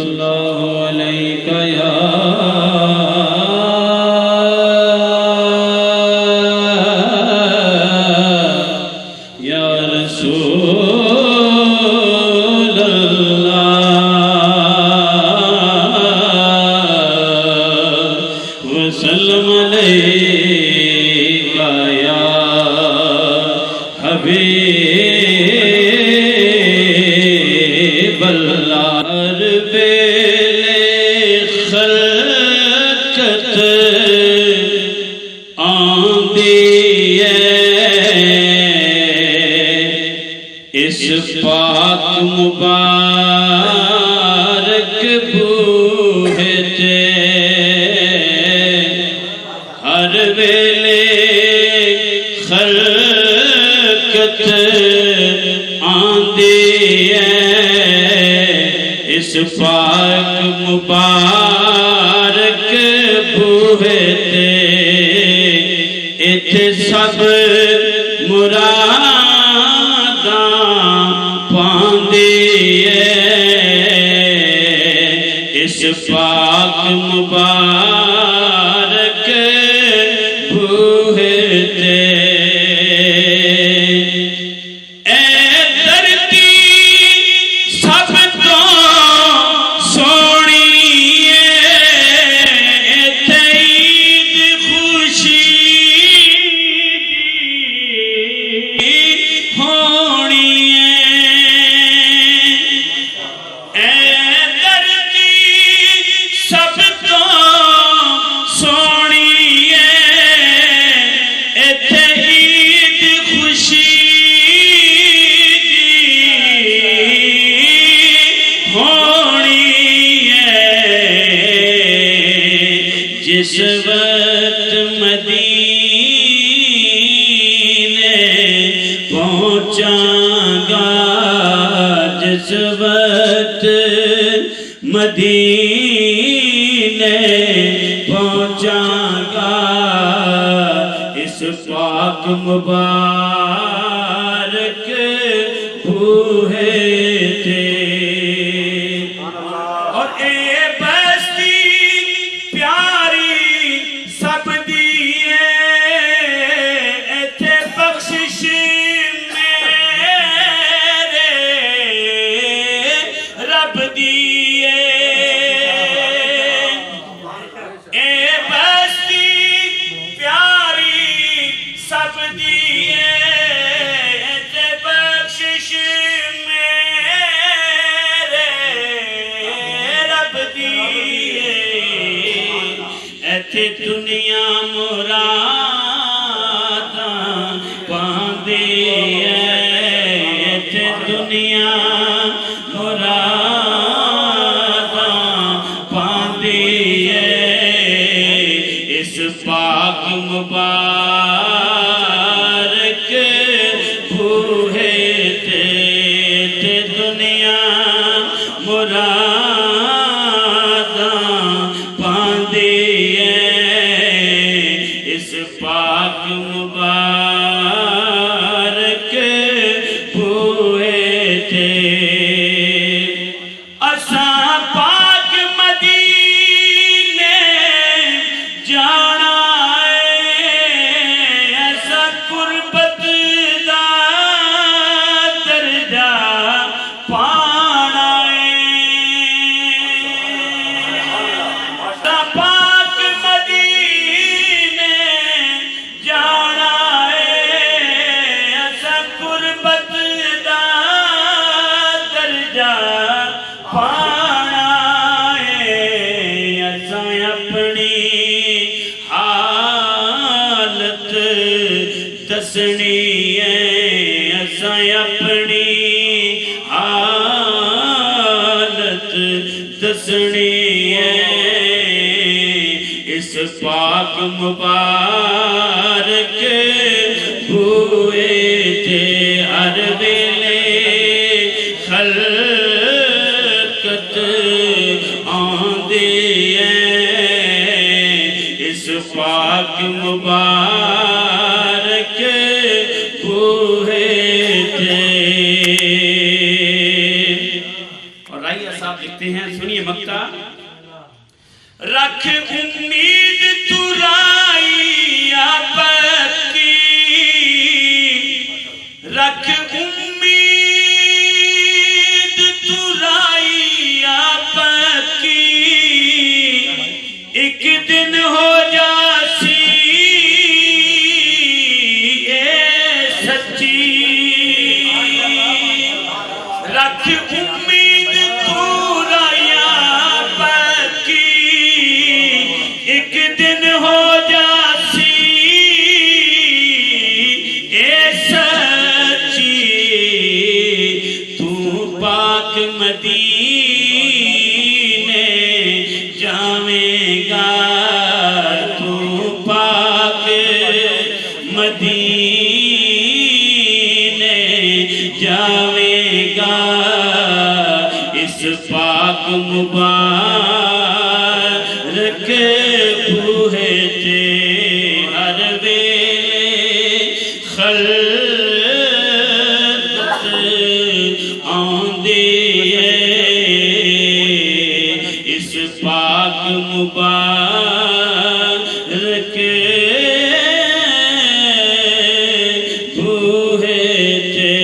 اللہ علیک یا رسول اللہ وسلم علیک یا حبیب اللہ اس پاک مبارک بوہے تے ہر ویلے خلقت آندی ہے اس پاک مبارک بوہے تے ایتھے سب اس پاک مبارک بوہے تے اے دھرتی سب تو سونی ایتھے عید خوشی ہونی جس وقت مدینے پہنچاں گا جس وقت مدینے پہنچاں گا اس پاک مبارک بوہے تے اور اے بستی پیاری سب دیئے ایتھے بخشش میرے رب دیئے اے بستی پیاری سب دیئے ایتھے بخشش میرے رب دیئے ایتھے دنیا مراداں پاندی ہے ایتھے دنیا مراداں پاندی ہے اس پاک مبارک بوہے تے دنیا مراداں پاندی اس پاک مبارک بوہے تے اساں پاک مدینے جانا ہے ایسا قربت دا درجہ پانا ہے پاک مدینے جانا ہے ایسا قربت دا درجہ پانا ہے اساں اپنی حالت دسنی ہے اساں اپنی حالت دسنی ہے اس پاک مبارک بوہے تے ہر ویلے خلقت آندی ہے اس پاک مبارک بوہے تھے۔ اور رائیہ صاحب لکھتے فرماتے ہیں، سنیے مقطع، رکھ امید تو رائیا پکی، رکھ امید تو رائیا پکی، ایک دن ہو جاسی اے سچی، رکھ امید تو رائیا پکی، ایک دن ہو جاسی اے سچی، تو پاک مدینے جاویں گا، تو پاک مدینے جاویں گا، اس پاک مبارک بوہے تے ہر ویلے خلقت آندی ہے، اس پاک مبارک بوہے تے